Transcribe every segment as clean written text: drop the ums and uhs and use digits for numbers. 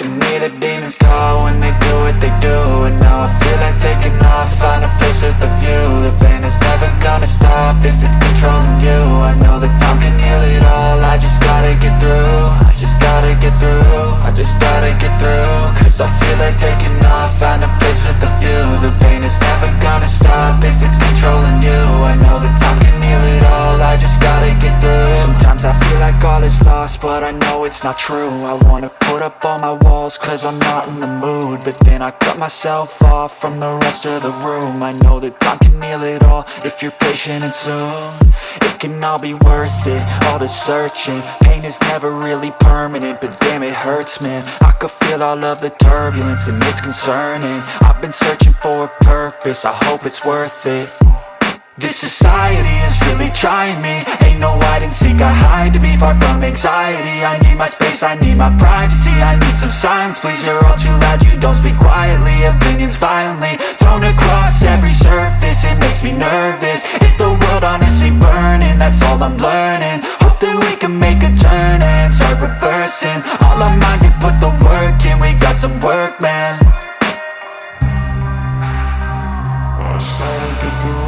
can hear the demons call when they do what they do. And now I feel like taking off, find a place with a view. The pain is never gonna stop if it's controlling you. I know that time can heal it all, I just gotta get through. I just gotta get through, I just gotta get through. Cause I feel like taking off, find a place with a view. The pain is never gonna stop if it's controlling you. I know that time can heal it all, I just gotta get through. Sometimes I feel like all is lost, but I know it's not true. I wanna put up all my walls cause I'm not in the mood, but then I cut myself off from the rest of the room. I know that time can heal it all if you're patient and soon it can all be worth it, all the searching. Pain is never really permanent, but damn it hurts, man. I could feel all of the turbulence and it's concerning. I've been searching for a purpose, I hope it's worth it. This society is really trying me. Ain't no hide and seek, I hide to be far from anxiety. I need my space, I need my privacy. I need some silence, please, you're all too loud. You don't speak quietly, opinions violently thrown across every surface. It makes me nervous, it's the world honestly burning. That's all I'm learning, hope that we can make a turn and start reversing. All our minds and put the work in, we got some work, man. I started to grow.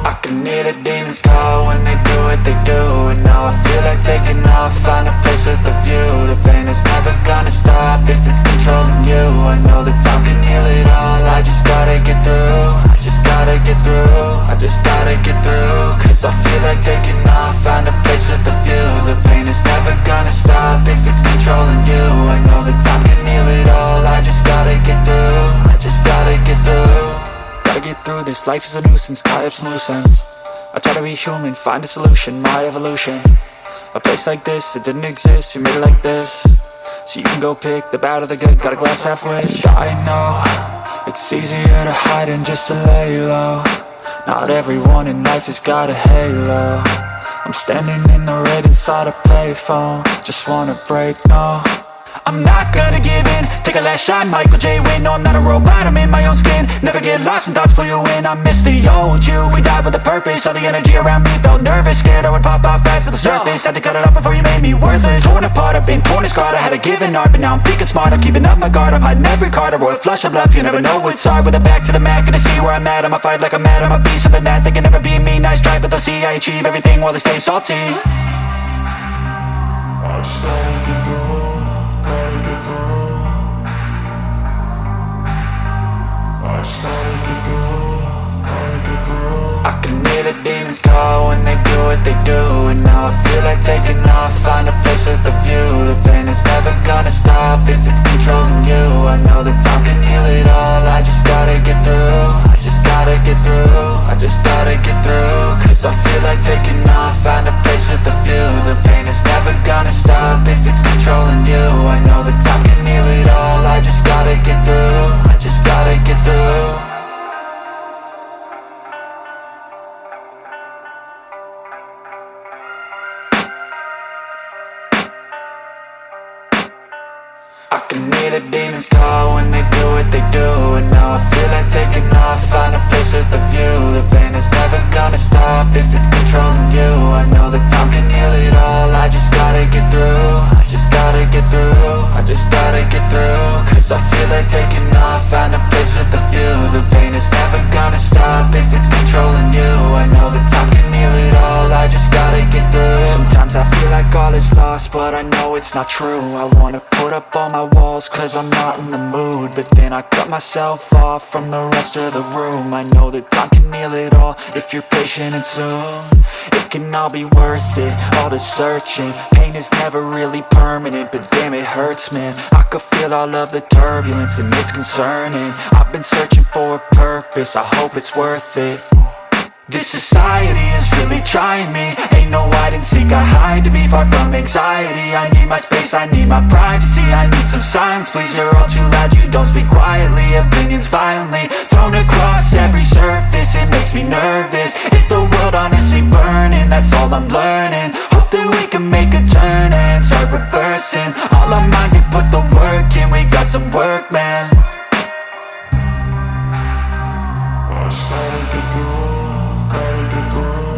I can hear the demons call when they do what they do. And now I feel like taking off, find a place with a view. The pain is never gonna stop if it's controlling you. I know that time can heal it all, I just gotta get through. I just gotta get through, I just gotta get through. Cause I feel like taking off, find a place with a view. The pain is never gonna stop if it's controlling you. I know that time can heal it all, I just gotta get through. I just gotta get through. Gotta get through this, life is a nuisance, tie up some loose ends. I try to be human, find a solution, my evolution. A place like this, it didn't exist, we made it like this. So you can go pick the bad or the good, got a glass half wish. I know, it's easier to hide than just to lay low. Not everyone in life has got a halo. I'm standing in the red inside a payphone, just wanna break, no. I'm not gonna give in, take a last shot, Michael J. Win. No, I'm not a robot, I'm in my own skin. Never get lost when thoughts pull you in. I miss the old you, we died with a purpose. All the energy around me felt nervous, scared I would pop out fast to the surface. Had to cut it off before you made me worthless. Torn apart, I've been torn and scarred. I had a given art, but now I'm thinking smart. I'm keeping up my guard, I'm hiding every card. A royal flush of love, you never know what's hard. With a back to the mat, gonna see where I'm at. I'ma fight like I'm mad, I'ma be something that they can never be me. Nice try, but they'll see I achieve everything while they stay salty. I started to grow. I can hear the demons call when they do what they do. And now I feel like taking off, find a place with a view. The pain is never gonna stop if it's controlling you. I know that time can heal it all, I just gotta get through. I just gotta get through, I just gotta get through. Cause I feel like taking off, find a place with a view. The pain is never gonna stop if it's controlling you. I know that time can heal it all, I just gotta get through. I just gotta get through. I can hear the demons call when they do what they do. And now I feel like taking off, find a place with a view. The pain is never gonna stop if it's controlling you. I know that time can heal it all, I just gotta get through. I just gotta get through, I just gotta get through. Cause I feel like taking off, find a place with a view. The pain is never gonna stop if it's controlling you. I know that time can heal it all, I just gotta get through. Sometimes I feel like all is lost, but I know it's not true. I wanna put up all my walls cause I'm not in the mood, but then I cut myself off from the rest of the room. I know that time can heal it all if you're patient and soon it can all be worth it, all the searching. Pain is never really permanent, but damn it hurts, man. I could feel all of the turbulence and it's concerning. I've been searching for a purpose, I hope it's worth it. This society is really trying me. Ain't no hide and seek, I hide to be far from anxiety. I need my space, I need my privacy. I need some silence, please, you're all too loud. You don't speak quietly, opinions violently thrown across every surface. It makes me nervous, it's the world honestly burning. That's all I'm learning, hope that we can make a turn and start reversing. All our minds and put the work in, we got some work, man. I started to grow, gotta get through.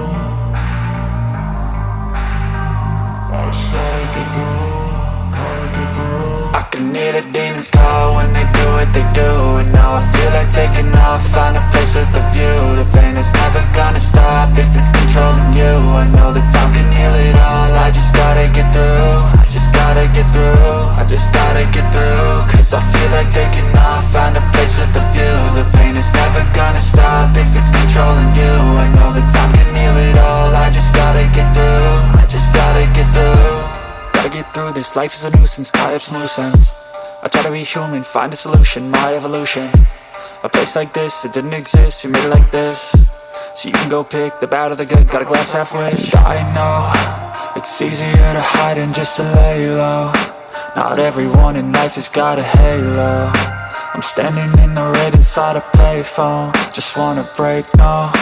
I can hear the demons call when they do what they do. And now I feel like taking off, find a place with a view. The pain is never gonna stop if it's controlling you. I know that time can heal it all, I just gotta get through. I just gotta get through, I just gotta get through. Cause I feel like taking off, find a place with a view. The pain is never gonna stop if it's controlling you. I know that time can heal it all, I just gotta get through. I just gotta get through. Gotta get through this, life is a nuisance, tie up some loose ends. I try to be human, find a solution, my evolution. A place like this, it didn't exist, we made it like this. So you can go pick the bad or the good, got a glass half wish. I know, it's easier to hide than just to lay low. Not everyone in life has got a halo. I'm standing in the red inside a payphone, just wanna break, no.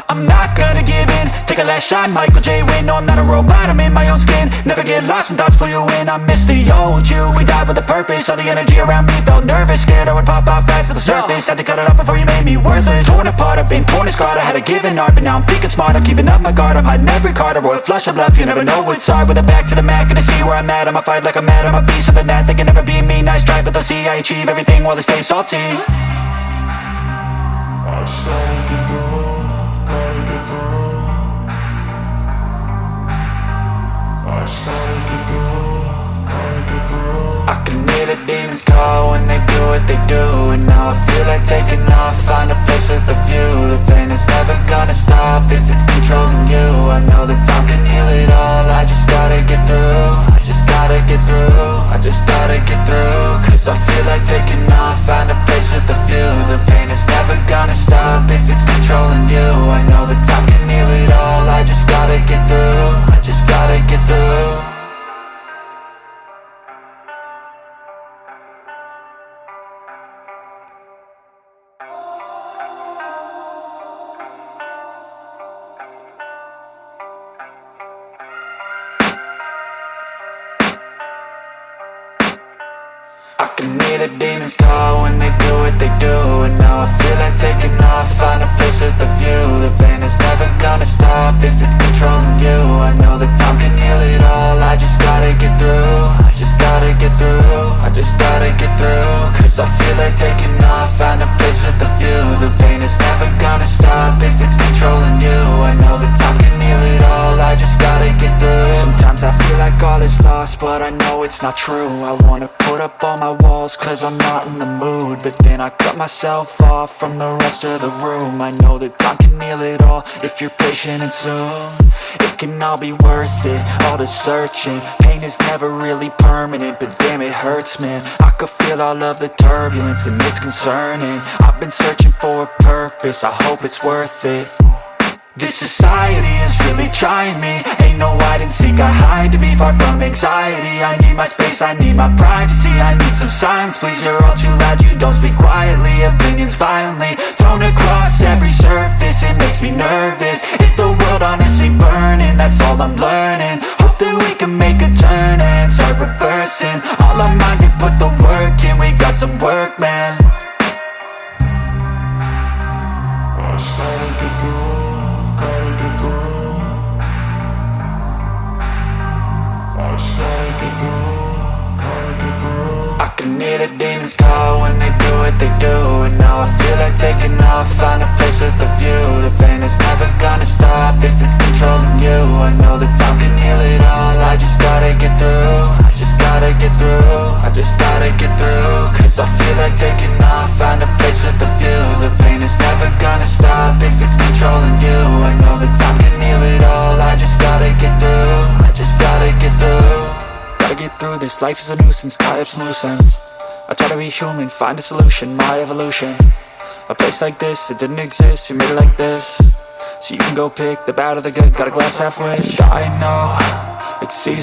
I'm not gonna give in, take a last shot, Michael J. Win. No, I'm not a robot, I'm in my own skin. Never get lost when thoughts pull you in. I miss the old you, we died with a purpose. All the energy around me felt nervous, scared I would pop out fast to the surface. Had to cut it off before you made me worthless. Torn apart, I've been torn and scarred. I had a given art, but now I'm thinking smart. I'm keeping up my guard, I'm hiding every card. A royal flush of love, you never know what's hard. With a back to the mat, gonna see where I'm at. I'ma fight like I'm mad, I'ma be something that they can never be me. Nice try, but they'll see I achieve everything while they stay salty. I can hear the demons call when they do what they do. And now I feel like taking off, find a place with a view. The pain is never gonna stop if it's controlling you. I know that time can heal it all, I just gotta get through. I just gotta get through, I just gotta get through. Cause I feel like taking off, find a place with a view. The pain is never gonna stop if it's controlling you. I know that time can heal it all, I just gotta get through. I just gotta get through. I can hear the demons call when they do what they do. And now I feel like taking off, find a place with a view. The pain is never gonna stop if it's controlling you. I know that time can heal it all, I just gotta get through. I just gotta get through, I just gotta get through. Cause I feel like taking off, find a place with a view. The pain is never gonna stop if it's controlling you. I know that time can heal it all, I just gotta get through. Sometimes I feel like all is lost, but I know it's not true. I wanna put up all my walls cause I'm not in the mood. But then I cut myself off from the rest of the room. I know that time can heal it all if you're patient and soon. It can all be worth it, all the searching. Pain is never really permanent, but damn it hurts, man. I could feel all of the turbulence and it's concerning. I've been searching for a purpose, I hope it's worth it. This society is really trying me. Ain't no hide and seek, I hide to be far from anxiety. I need my space, I need my privacy. I need some silence, please, you're all too loud. You don't speak quietly, opinions violently thrown across every surface. It makes me nervous, is the world honestly burning? That's all I'm learning. Hope that we can make a turn and start reversing all our minds and put the work in. We got some work, man. I can hear the demons call when they do what they do. And now I feel like taking off, find a place with a view. The pain is never gonna stop if it's controlling you. I know that time can heal it all, I just gotta get through. I just gotta get through, I just gotta get through. Cause I feel like taking off, find a place with a view. The pain is never gonna stop if it's controlling you. I know that time can heal it all, I just gotta get through. I just gotta get through. Gotta get through this, life is a nuisance, tie up some loose ends. I try to be human, find a solution, my evolution. A place like this, it didn't exist, we made it like this. So you can go pick the bad or the good, got a glass half wish. I know, it's easy.